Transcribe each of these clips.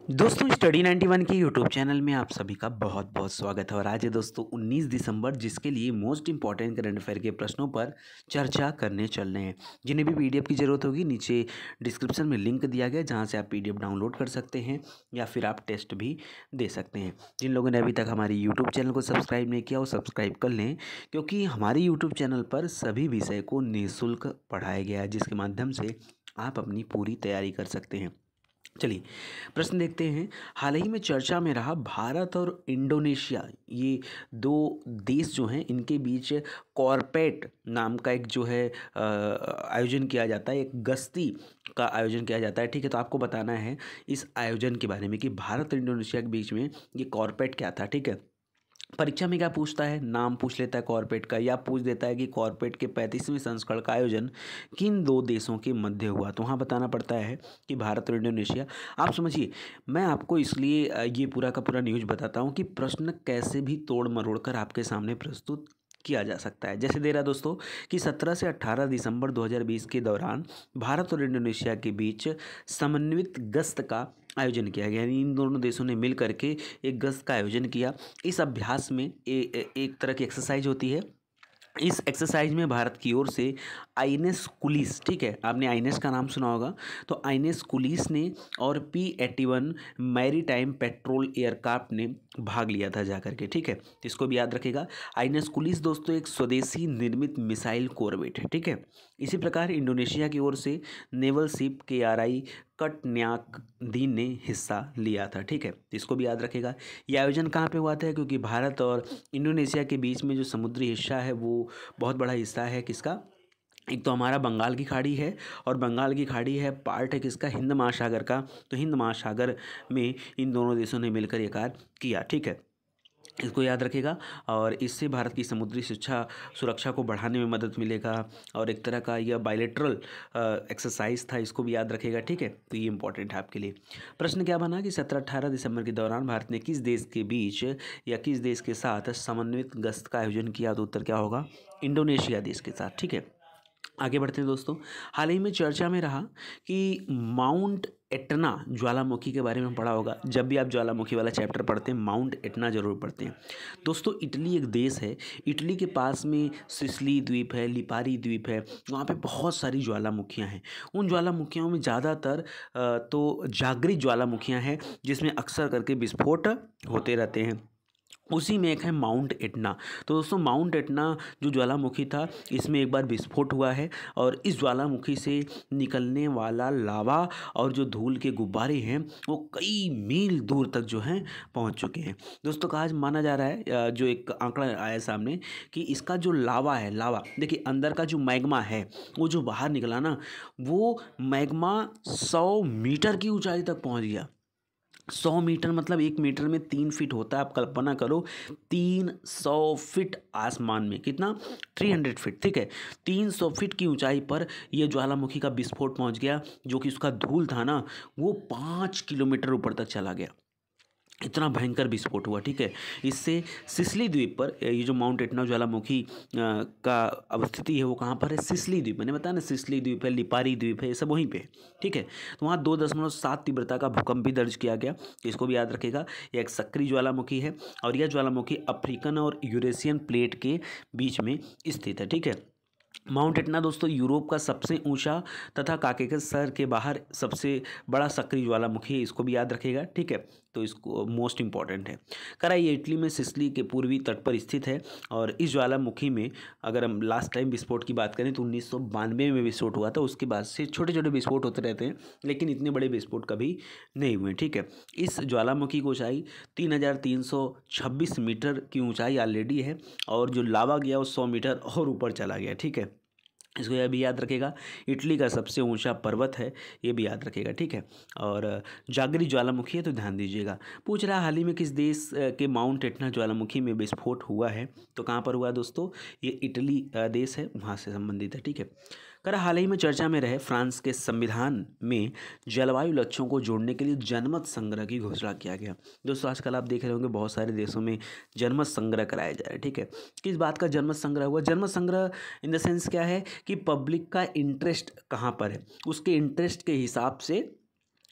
दोस्तों स्टडी 91 के YouTube channel में आप सभी का बहुत बहुत स्वागत है। और आज है दोस्तों 19 दिसंबर, जिसके लिए मोस्ट इंपॉर्टेंट करंट अफेयर के प्रश्नों पर चर्चा करने चल रहे हैं। जिन्हें भी पीडीएफ की ज़रूरत होगी, नीचे डिस्क्रिप्शन में लिंक दिया गया है, जहां से आप पीडीएफ डाउनलोड कर सकते हैं या फिर आप टेस्ट भी दे सकते हैं। जिन लोगों ने अभी तक हमारे यूट्यूब चैनल को सब्सक्राइब नहीं किया वो सब्सक्राइब कर लें, क्योंकि हमारे यूट्यूब चैनल पर सभी विषय को निःशुल्क पढ़ाया गया है, जिसके माध्यम से आप अपनी पूरी तैयारी कर सकते हैं। चलिए प्रश्न देखते हैं। हाल ही में चर्चा में रहा भारत और इंडोनेशिया, ये दो देश जो हैं, इनके बीच कॉर्पेट नाम का एक जो है आयोजन किया जाता है, एक गश्ती का आयोजन किया जाता है। ठीक है, तो आपको बताना है इस आयोजन के बारे में कि भारत और इंडोनेशिया के बीच में ये कॉर्पेट क्या था। ठीक है, परीक्षा में क्या पूछता है, नाम पूछ लेता है कॉर्पेट का, या पूछ देता है कि कॉर्पेट के 35वें संस्करण का आयोजन किन दो देशों के मध्य हुआ, तो वहाँ बताना पड़ता है कि भारत और इंडोनेशिया। आप समझिए, मैं आपको इसलिए ये पूरा का पूरा न्यूज़ बताता हूँ कि प्रश्न कैसे भी तोड़ मरोड़ कर आपके सामने प्रस्तुत किया जा सकता है। जैसे दे रहा दोस्तों कि 17 से 18 दिसंबर 2020 के दौरान भारत और इंडोनेशिया के बीच समन्वित गश्त का आयोजन किया गया, यानी इन दोनों देशों ने मिल करके एक गश्त का आयोजन किया। इस अभ्यास में एक तरह की एक्सरसाइज होती है। इस एक्सरसाइज में भारत की ओर से आईएनएस कुलिस, ठीक है, आपने आईएनएस का नाम सुना होगा, तो आईएनएस कुलिस ने और P-81 मैरीटाइम पेट्रोल एयरक्राफ्ट ने भाग लिया था जाकर के। ठीक है, तो इसको भी याद रखेगा। आईएनएस कुलिस दोस्तों एक स्वदेशी निर्मित मिसाइल कॉरवेट है। ठीक है, इसी प्रकार इंडोनेशिया की ओर से नेवल शिप KRI कटन्याक-दीन ने हिस्सा लिया था। ठीक है, तो इसको भी याद रखेगा। यह आयोजन कहाँ पे हुआ था, क्योंकि भारत और इंडोनेशिया के बीच में जो समुद्री हिस्सा है वो बहुत बड़ा हिस्सा है किसका, एक तो हमारा बंगाल की खाड़ी है, और बंगाल की खाड़ी है पार्ट है किसका, हिंद महासागर का। तो हिंद महासागर में इन दोनों देशों ने मिलकर ये कार्य किया। ठीक है, इसको याद रखेगा। और इससे भारत की समुद्री शिक्षा सुरक्षा को बढ़ाने में मदद मिलेगा, और एक तरह का यह बायलैटरल एक्सरसाइज था, इसको भी याद रखेगा। ठीक है, तो ये इंपॉर्टेंट है आपके लिए। प्रश्न क्या बना कि 17-18 दिसंबर के दौरान भारत ने किस देश के बीच या किस देश के साथ समन्वित गश्त का आयोजन किया, तो उत्तर क्या होगा, इंडोनेशिया देश के साथ। ठीक है, आगे बढ़ते हैं दोस्तों। हाल ही में चर्चा में रहा कि माउंट एटना ज्वालामुखी के बारे में पढ़ा होगा। जब भी आप ज्वालामुखी वाला चैप्टर पढ़ते हैं, माउंट एटना जरूर पढ़ते हैं। दोस्तों इटली एक देश है, इटली के पास में सिसिली द्वीप है, लिपारी द्वीप है, वहाँ पे बहुत सारी ज्वालामुखियाँ हैं। उन ज्वालामुखियों में ज़्यादातर तो जागृत ज्वालामुखियाँ हैं, जिसमें अक्सर करके विस्फोट होते रहते हैं। उसी में एक है माउंट एटना। तो दोस्तों माउंट एटना जो ज्वालामुखी था, इसमें एक बार विस्फोट हुआ है, और इस ज्वालामुखी से निकलने वाला लावा और जो धूल के गुब्बारे हैं वो कई मील दूर तक जो हैं पहुंच चुके हैं। दोस्तों का आज माना जा रहा है, जो एक आंकड़ा आया सामने, कि इसका जो लावा है, लावा देखिए अंदर का जो मैग्मा है वो जो बाहर निकला ना, वो मैग्मा 100 मीटर की ऊंचाई तक पहुंच गया। 100 मीटर मतलब 1 मीटर में 3 फीट होता है। आप कल्पना करो, 300 फीट आसमान में, कितना, 300 फीट। ठीक है, 300 फीट की ऊंचाई पर यह ज्वालामुखी का विस्फोट पहुंच गया, जो कि उसका धूल था ना, वो 5 किलोमीटर ऊपर तक चला गया। इतना भयंकर विस्फोट हुआ। ठीक है, इससे सिसिली द्वीप पर, ये जो माउंट एटना ज्वालामुखी का अवस्थिति है वो कहाँ पर है, सिसिली द्वीप। मैंने बताया ना, सिसिली द्वीप है, लिपारी द्वीप है, ये सब वहीं पे है। ठीक है, तो वहाँ 2.7 तीव्रता का भूकंप भी दर्ज किया गया, तो इसको भी याद रखेगा। यह एक सक्रिय ज्वालामुखी है, और यह ज्वालामुखी अफ्रीकन और यूरेशियन प्लेट के बीच में स्थित है। ठीक है, माउंट एटना दोस्तों यूरोप का सबसे ऊंचा तथा काकेशस शहर के बाहर सबसे बड़ा सक्रिय ज्वालामुखी है, इसको भी याद रखेगा। ठीक है, तो इसको मोस्ट इंपॉर्टेंट है। करा ये इटली में सिसिली के पूर्वी तट पर स्थित है, और इस ज्वालामुखी में अगर हम लास्ट टाइम विस्फोट की बात करें तो 1992 में विस्फोट हुआ था। उसके बाद से छोटे छोटे विस्फोट होते रहते हैं, लेकिन इतने बड़े विस्फोट कभी नहीं हुए। ठीक है, इस ज्वालामुखी की ऊंचाई 3326 मीटर की ऊंचाई ऑलरेडी है, और जो लावा गया वो 100 मीटर और ऊपर चला गया। ठीक है, इसको यह भी याद रखेगा। इटली का सबसे ऊंचा पर्वत है, ये भी याद रखेगा। ठीक है, और जागृत ज्वालामुखी है, तो ध्यान दीजिएगा। पूछ रहा हाल ही में किस देश के माउंट एटना ज्वालामुखी में विस्फोट हुआ है, तो कहाँ पर हुआ दोस्तों, ये इटली देश है, वहाँ से संबंधित है। ठीक है, कर हाल ही में चर्चा में रहे फ्रांस के संविधान में जलवायु लक्ष्यों को जोड़ने के लिए जनमत संग्रह की घोषणा किया गया। दोस्तों आजकल आप देख रहे होंगे बहुत सारे देशों में जनमत संग्रह कराया जा रहा है। ठीक है, किस बात का जनमत संग्रह हुआ, जनमत संग्रह इन द सेंस क्या है कि पब्लिक का इंटरेस्ट कहाँ पर है, उसके इंटरेस्ट के हिसाब से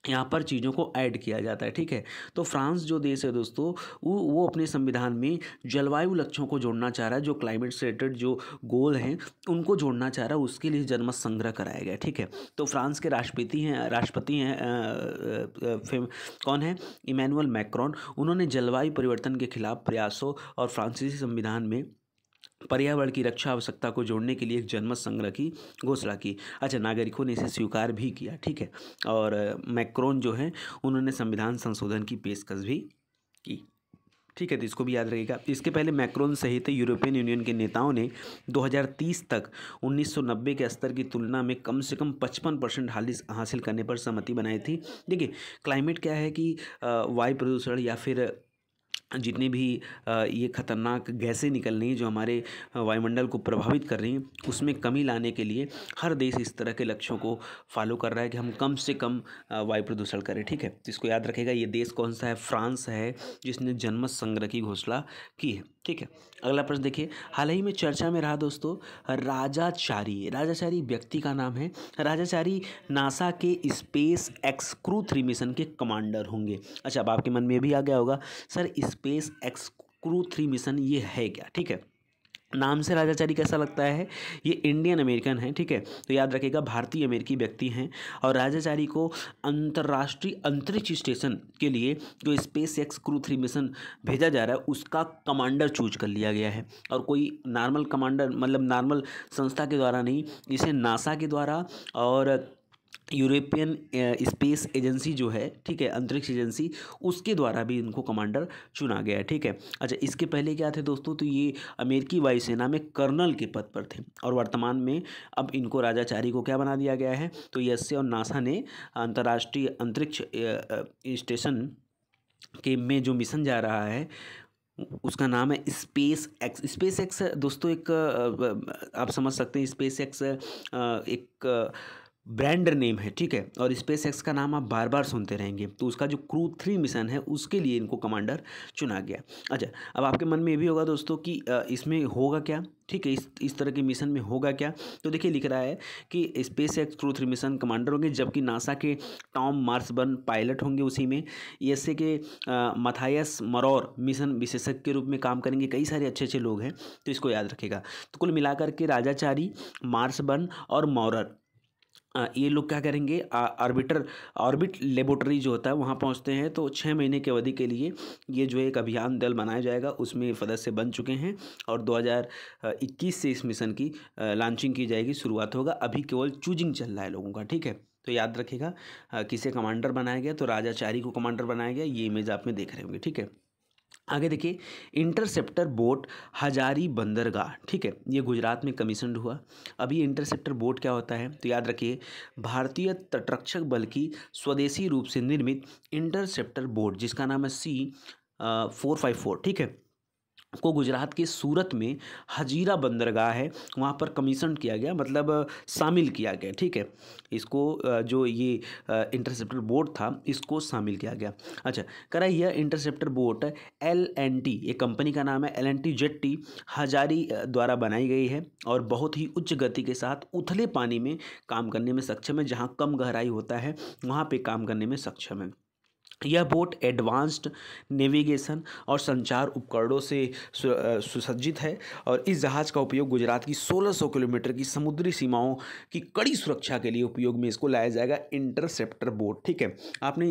यहाँ पर चीज़ों को ऐड किया जाता है, ठीक है। तो फ्रांस जो देश है दोस्तों, वो अपने संविधान में जलवायु लक्ष्यों को जोड़ना चाह रहा है, जो क्लाइमेट से रिलेटेड जो गोल हैं उनको जोड़ना चाह रहा है, उसके लिए जनमत संग्रह कराया गया, ठीक है। तो फ्रांस के राष्ट्रपति हैं कौन है, इमैनुअल मैक्रोन। उन्होंने जलवायु परिवर्तन के खिलाफ प्रयासों और फ्रांसीसी संविधान में पर्यावरण की रक्षा आवश्यकता को जोड़ने के लिए एक जनमत संग्रह की घोषणा की। अच्छा, नागरिकों ने इसे स्वीकार भी किया, ठीक है। और मैक्रोन जो है उन्होंने संविधान संशोधन की पेशकश भी की, ठीक है। तो इसको भी याद रखिएगा। इसके पहले मैक्रोन सहित यूरोपियन यूनियन के नेताओं ने 2030 तक 1990 के स्तर की तुलना में कम से कम 55% हासिल करने पर सहमति बनाई थी। देखिए, क्लाइमेट क्या है कि वायु प्रदूषण या फिर जितने भी ये खतरनाक गैसें निकल रही हैं जो हमारे वायुमंडल को प्रभावित कर रही हैं, उसमें कमी लाने के लिए हर देश इस तरह के लक्ष्यों को फॉलो कर रहा है कि हम कम से कम वायु प्रदूषण करें, ठीक है। तो इसको याद रखेगा। ये देश कौन सा है, फ्रांस है, जिसने जनमत संग्रह की घोषणा की है, ठीक है। अगला प्रश्न देखिए, हाल ही में चर्चा में रहा दोस्तों राजाचारी। राजाचारी व्यक्ति का नाम है। राजाचारी नासा के स्पेस एक्स क्रू 3 मिशन के कमांडर होंगे। अच्छा, अब आपके मन में भी आ गया होगा sir space x crew 3 mission ये है क्या, ठीक है। नाम से राजाचारी कैसा लगता है, ये इंडियन अमेरिकन है, ठीक है। तो याद रखिएगा, भारतीय अमेरिकी व्यक्ति हैं और राजाचारी को अंतर्राष्ट्रीय अंतरिक्ष स्टेशन के लिए जो स्पेस एक्स क्रू 3 मिशन भेजा जा रहा है उसका कमांडर चूज कर लिया गया है। और कोई नॉर्मल कमांडर मतलब नॉर्मल संस्था के द्वारा नहीं, इसे नासा के द्वारा और यूरोपियन स्पेस एजेंसी जो है, ठीक है, अंतरिक्ष एजेंसी, उसके द्वारा भी इनको कमांडर चुना गया है, ठीक है। अच्छा, इसके पहले क्या थे दोस्तों, तो ये अमेरिकी वायुसेना में कर्नल के पद पर थे और वर्तमान में अब इनको राजाचारी को क्या बना दिया गया है, तो एसए और नासा ने अंतर्राष्ट्रीय अंतरिक्ष स्टेशन के में जो मिशन जा रहा है उसका नाम है स्पेस एक्स। स्पेस एक्स दोस्तों एक आप समझ सकते हैं, स्पेस एक्स एक ब्रांड नेम है, ठीक है। और स्पेस एक्स का नाम आप बार बार सुनते रहेंगे। तो उसका जो क्रू 3 मिशन है उसके लिए इनको कमांडर चुना गया। अच्छा, अब आपके मन में ये भी होगा दोस्तों कि इसमें होगा क्या, ठीक है, इस तरह के मिशन में होगा क्या। तो देखिए, लिख रहा है कि space x crew 3 mission commander होंगे, जबकि नासा के टॉम मार्सबर्न पायलट होंगे उसी में। एसए के मथायस मरौर मिशन विशेषज्ञ के रूप में काम करेंगे। कई सारे अच्छे अच्छे लोग हैं, तो इसको याद रखेगा। तो कुल मिलाकर के राजाचारी, मार्सबर्न और मौरर ये लोग क्या करेंगे, ऑर्बिट लेबोरेटरी जो होता है वहाँ पहुँचते हैं। तो 6 महीने की अवधि के लिए ये जो एक अभियान दल बनाया जाएगा, उसमें सदस्य बन चुके हैं और 2021 से इस मिशन की लॉन्चिंग की जाएगी, शुरुआत होगा। अभी केवल चूजिंग चल रहा है लोगों का, ठीक है। तो याद रखिएगा, किसे कमांडर बनाया गया, तो राजाचारी को कमांडर बनाया गया। ये इमेज आप में देख रहे होंगे, ठीक है। आगे देखिए, इंटरसेप्टर बोट हजारी बंदरगाह, ठीक है, ये गुजरात में कमीशनड हुआ। अभी इंटरसेप्टर बोट क्या होता है, तो याद रखिए, भारतीय तटरक्षक बल की स्वदेशी रूप से निर्मित इंटरसेप्टर बोट जिसका नाम है C-454, ठीक है, को गुजरात के सूरत में हजीरा बंदरगाह है वहाँ पर कमीशन किया गया, मतलब शामिल किया गया, ठीक है। इसको जो ये इंटरसेप्टर बोट था इसको शामिल किया गया। अच्छा, करा यह इंटरसेप्टर बोट LNT, ये कंपनी का नाम है LNT जेट्टी हजारी द्वारा बनाई गई है और बहुत ही उच्च गति के साथ उथले पानी में काम करने में सक्षम है। जहाँ कम गहराई होता है वहाँ पे काम करने में सक्षम है। यह बोट एडवांस्ड नेविगेशन और संचार उपकरणों से सुसज्जित है और इस जहाज़ का उपयोग गुजरात की 1600 किलोमीटर की समुद्री सीमाओं की कड़ी सुरक्षा के लिए उपयोग में इसको लाया जाएगा। इंटरसेप्टर बोट, ठीक है। आपने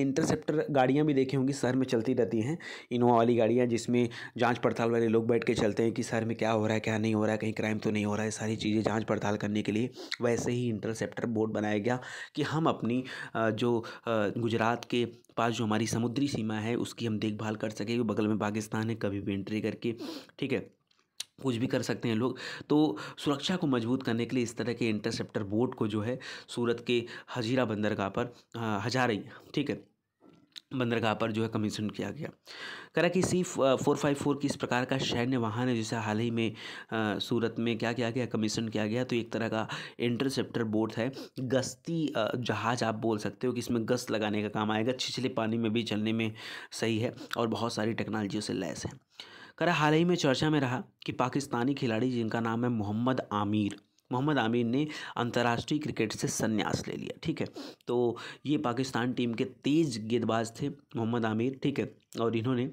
इंटरसेप्टर गाड़ियां भी देखी होंगी, शहर में चलती रहती हैं, इनोवा वाली गाड़ियां, जिसमें जांच पड़ताल वाले लोग बैठ के चलते हैं कि शहर में क्या हो रहा है, क्या नहीं हो रहा है, कहीं क्राइम तो नहीं हो रहा है, सारी चीज़ें जाँच पड़ताल करने के लिए। वैसे ही इंटरसेप्टर बोट बनाया गया कि हम अपनी जो गुजरात के पास जो हमारी समुद्री सीमा है उसकी हम देखभाल कर सकें। बगल में पाकिस्तान है, कभी भी एंट्री करके, ठीक है, कुछ भी कर सकते हैं लोग। तो सुरक्षा को मजबूत करने के लिए इस तरह के इंटरसेप्टर बोट को जो है सूरत के हजीरा बंदरगाह पर हजारी, ठीक है, बंदरगाह पर जो है कमीशन किया गया। करा कि C-454 किस प्रकार का सैन्य वाहन है जिसे हाल ही में सूरत में क्या किया गया, कमीशन किया गया। तो एक तरह का इंटरसेप्टर बोट है, गश्ती जहाज़ आप बोल सकते हो कि इसमें गश्त लगाने का काम आएगा, छिछले पानी में भी चलने में सही है और बहुत सारी टेक्नोलॉजियों से लैस है। करा हाल ही में चर्चा में रहा कि पाकिस्तानी खिलाड़ी जिनका नाम है मोहम्मद आमिर, मोहम्मद आमिर ने अंतर्राष्ट्रीय क्रिकेट से संन्यास ले लिया। ठीक है, तो ये पाकिस्तान टीम के तेज गेंदबाज थे मोहम्मद आमिर। ठीक है, और इन्होंने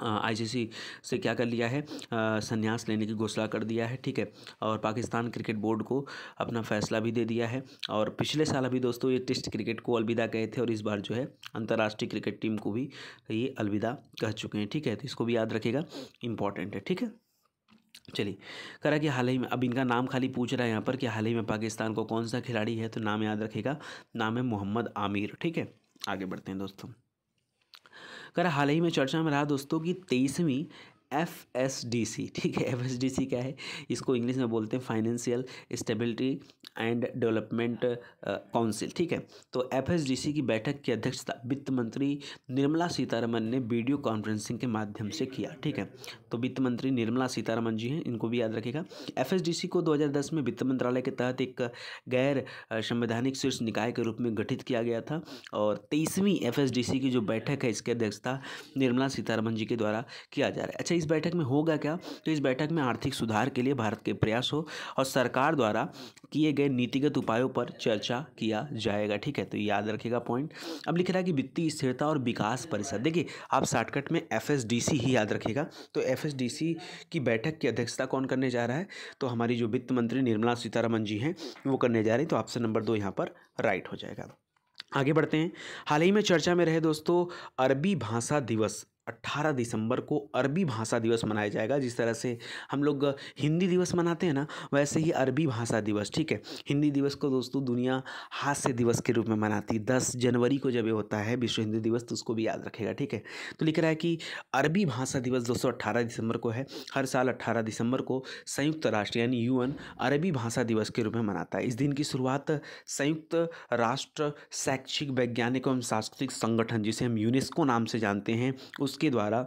आईसीसी से क्या कर लिया है, संन्यास लेने की घोषणा कर दिया है। ठीक है, और पाकिस्तान क्रिकेट बोर्ड को अपना फैसला भी दे दिया है। और पिछले साल अभी दोस्तों ये टेस्ट क्रिकेट को अलविदा कहे थे, और इस बार जो है अंतर्राष्ट्रीय क्रिकेट टीम को भी ये अलविदा कह चुके हैं। ठीक है, तो इसको भी याद रखिएगा, इंपॉर्टेंट है। ठीक है, चलिए, करा कि हाल ही में, अब इनका नाम खाली पूछ रहा है यहाँ पर कि हाल ही में पाकिस्तान को कौन सा खिलाड़ी है, तो नाम याद रखिएगा, नाम है मोहम्मद आमिर। ठीक है, आगे बढ़ते हैं दोस्तों। कर हाल ही में चर्चा में रहा दोस्तों कि 23वीं FSDC, ठीक है, FSDC क्या है, इसको इंग्लिश में बोलते हैं financial stability and development council. ठीक है, तो FSDC की बैठक की अध्यक्षता वित्त मंत्री निर्मला सीतारमन ने वीडियो कॉन्फ्रेंसिंग के माध्यम से किया। ठीक है, तो वित्त मंत्री निर्मला सीतारमन जी हैं, इनको भी याद रखिएगा। FSDC को 2010 में वित्त मंत्रालय के तहत एक गैर संवैधानिक शीर्ष निकाय के रूप में गठित किया गया था, और 23वीं FSDC की जो बैठक है इसकी अध्यक्षता निर्मला सीतारमन जी के द्वारा किया जा रहा है। अच्छा, इस बैठक में होगा क्या, तो इस बैठक में आर्थिक सुधार के लिए भारत के प्रयास हो और सरकार द्वारा किए गए नीतिगत उपायों पर चर्चा किया जाएगा। ठीक है, तो याद रखिएगा पॉइंट। अब लिख रहा है कि वित्तीय स्थिरता और विकास परिषद, देखिए आप शॉर्टकट में FSDC ही याद रखिएगा। तो FSDC की बैठक की अध्यक्षता कौन करने जा रहा है, तो हमारी जो वित्त मंत्री निर्मला सीतारमन जी हैं वो करने जा रही, तो ऑप्शन नंबर 2 यहाँ पर राइट हो जाएगा। आगे बढ़ते हैं। हाल ही में चर्चा में रहे दोस्तों अरबी भाषा दिवस, 18 दिसंबर को अरबी भाषा दिवस मनाया जाएगा। जिस तरह से हम लोग हिंदी दिवस मनाते हैं ना, वैसे ही अरबी भाषा दिवस। ठीक है, हिंदी दिवस को दोस्तों दुनिया हास्य दिवस के रूप में मनाती है। 10 जनवरी को जब ये होता है विश्व हिंदी दिवस, तो उसको भी याद रखेगा। ठीक है, तो लिख रहा है कि अरबी भाषा दिवस दोस्तों 18 दिसंबर को है। हर साल 18 दिसंबर को संयुक्त राष्ट्र यानी UN अरबी भाषा दिवस के रूप में मनाता है। इस दिन की शुरुआत संयुक्त राष्ट्र शैक्षिक, वैज्ञानिक एवं सांस्कृतिक संगठन, जिसे हम यूनेस्को नाम से जानते हैं, उसके द्वारा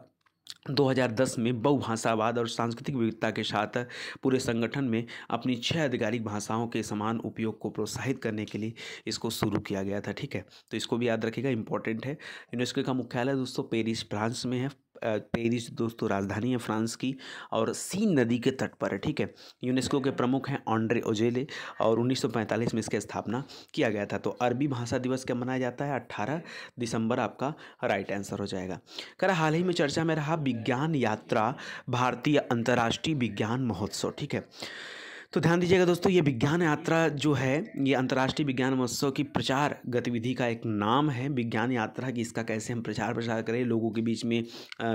2010 में बहुभाषावाद और सांस्कृतिक विविधता के साथ पूरे संगठन में अपनी 6 आधिकारिक भाषाओं के समान उपयोग को प्रोत्साहित करने के लिए इसको शुरू किया गया था। ठीक है, तो इसको भी याद रखिएगा, इंपॉर्टेंट है। यूनेस्को का मुख्यालय दोस्तों पेरिस, फ्रांस में है। पेरिस दोस्तों राजधानी है फ्रांस की, और सीन नदी के तट पर है। ठीक है, यूनेस्को के प्रमुख हैं ऑन्ड्रे ओजेले, और 1945 में इसकी स्थापना किया गया था। तो अरबी भाषा दिवस क्या मनाया जाता है, 18 दिसंबर आपका राइट आंसर हो जाएगा। कह रहा हाल ही में चर्चा में रहा विज्ञान यात्रा भारतीय अंतर्राष्ट्रीय विज्ञान महोत्सव। ठीक है, तो ध्यान दीजिएगा दोस्तों, ये विज्ञान यात्रा जो है ये अंतर्राष्ट्रीय विज्ञान महोत्सव की प्रचार गतिविधि का एक नाम है। विज्ञान यात्रा की, इसका कैसे हम प्रचार करें लोगों के बीच में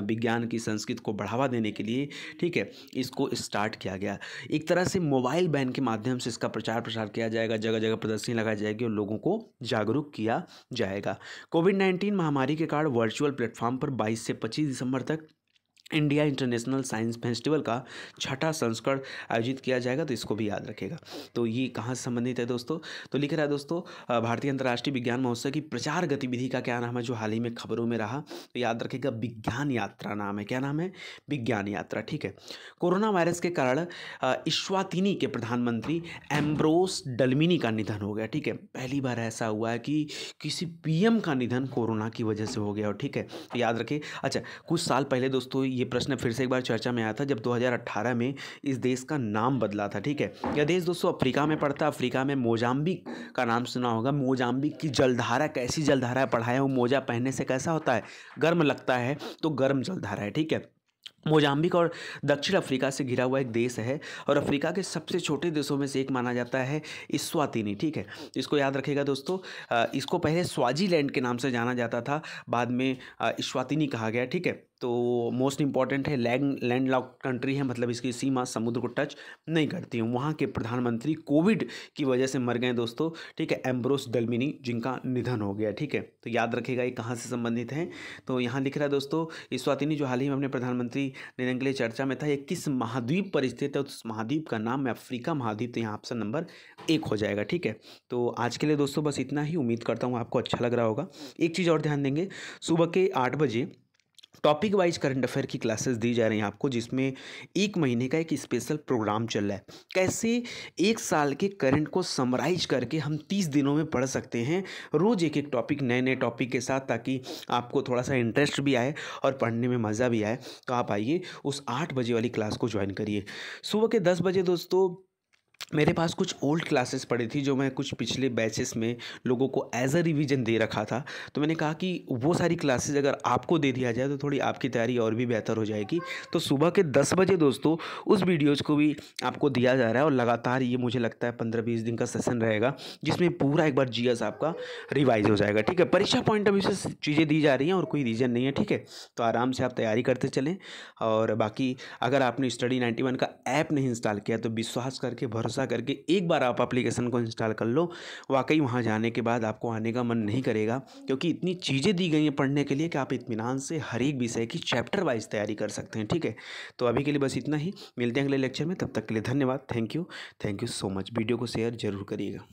विज्ञान की संस्कृति को बढ़ावा देने के लिए। ठीक है, इसको स्टार्ट किया गया। एक तरह से मोबाइल बैन के माध्यम से इसका प्रचार किया जाएगा, जगह जगह प्रदर्शनी लगाई जाएगी और लोगों को जागरूक किया जाएगा। कोविड-19 महामारी के कारण वर्चुअल प्लेटफॉर्म पर 22 से 25 दिसंबर तक इंडिया इंटरनेशनल साइंस फेस्टिवल का 6ठा संस्करण आयोजित किया जाएगा, तो इसको भी याद रखेगा। तो ये कहाँ से संबंधित है दोस्तों, तो लिख रहा है दोस्तों भारतीय अंतर्राष्ट्रीय विज्ञान महोत्सव की प्रचार गतिविधि का क्या नाम है जो हाल ही में खबरों में रहा, तो याद रखेगा विज्ञान यात्रा नाम है। क्या नाम है, विज्ञान यात्रा। ठीक है, कोरोना वायरस के कारण इस्वातिनी के प्रधानमंत्री एम्ब्रोस डलमिनी का निधन हो गया। ठीक है, पहली बार ऐसा हुआ है कि किसी PM का निधन कोरोना की वजह से हो गया। ठीक है, तो याद रखें। अच्छा, कुछ साल पहले दोस्तों ये प्रश्न फिर से एक बार चर्चा में आया था, जब 2018 में इस देश का नाम बदला था। ठीक है, यह देश दोस्तों अफ्रीका में पड़ता है। अफ्रीका में मोजाम्बिक का नाम सुना होगा। मोजाम्बिक की जलधारा, कैसी जलधारा पढ़ा है, वो मोजा पहनने से कैसा होता है, गर्म लगता है, तो गर्म जलधारा है। ठीक है, मोजाम्बिक और दक्षिण अफ्रीका से घिरा हुआ एक देश है, और अफ्रीका के सबसे छोटे देशों में से एक माना जाता है इस्वातिनी। ठीक है, इसको याद रखिएगा दोस्तों। इसको पहले स्वाजीलैंड के नाम से जाना जाता था, बाद में इस्वातिनी कहा गया। ठीक है, तो मोस्ट इंपॉर्टेंट है, लैंड लॉक्ड कंट्री है, मतलब इसकी सीमा समुद्र को टच नहीं करती है। वहाँ के प्रधानमंत्री कोविड की वजह से मर गए दोस्तों। ठीक है, एम्ब्रोस डलमिनी, जिनका निधन हो गया। ठीक है, तो याद रखिएगा ये कहाँ से संबंधित हैं, तो यहाँ लिख रहा है दोस्तों इस्वातिनी जो हाल ही में अपने प्रधानमंत्री निधन के लिए चर्चा में था। ये किस महाद्वीप पर स्थित है, उस महाद्वीप का नाम है अफ्रीका महाद्वीप, तो यहाँ ऑप्शन नंबर 1 हो जाएगा। ठीक है, तो आज के लिए दोस्तों बस इतना ही। उम्मीद करता हूँ आपको अच्छा लग रहा होगा। एक चीज़ और ध्यान देंगे, सुबह के 8 बजे टॉपिक वाइज करंट अफेयर की क्लासेस दी जा रही हैं आपको, जिसमें 1 महीने का एक स्पेशल प्रोग्राम चल रहा है। कैसे 1 साल के करंट को समराइज करके हम 30 दिनों में पढ़ सकते हैं, रोज़ एक टॉपिक, नए टॉपिक के साथ, ताकि आपको थोड़ा सा इंटरेस्ट भी आए और पढ़ने में मज़ा भी आए। तो आप आइए उस 8 बजे वाली क्लास को ज्वाइन करिए। सुबह के 10 बजे दोस्तों मेरे पास कुछ ओल्ड क्लासेस पड़ी थी जो मैं कुछ पिछले बैचेस में लोगों को एज अ रिवीजन दे रखा था। तो मैंने कहा कि वो सारी क्लासेस अगर आपको दे दिया जाए तो थोड़ी आपकी तैयारी और भी बेहतर हो जाएगी। तो सुबह के 10 बजे दोस्तों उस वीडियोज़ को भी आपको दिया जा रहा है और लगातार ये मुझे लगता है 15-20 दिन का सेशन रहेगा, जिसमें पूरा एक बार जीएस आपका रिवाइज़ हो जाएगा, ठीक है। परीक्षा पॉइंट ऑफ व्यू से चीज़ें दी जा रही हैं और कोई रीज़न नहीं है, ठीक है। तो आराम से आप तैयारी करते चलें। और बाकी अगर आपने स्टडी 91 का ऐप नहीं इंस्टॉल किया तो विश्वास करके, भरोसा करके एक बार आप एप्लीकेशन को इंस्टॉल कर लो। वाकई वहाँ जाने के बाद आपको आने का मन नहीं करेगा, क्योंकि इतनी चीज़ें दी गई हैं पढ़ने के लिए कि आप इत्मीनान से हर एक विषय की चैप्टर वाइज तैयारी कर सकते हैं, ठीक है। तो अभी के लिए बस इतना ही, मिलते हैं अगले लेक्चर में, तब तक के लिए धन्यवाद। Thank you so much. Video को शेयर जरूर करिएगा।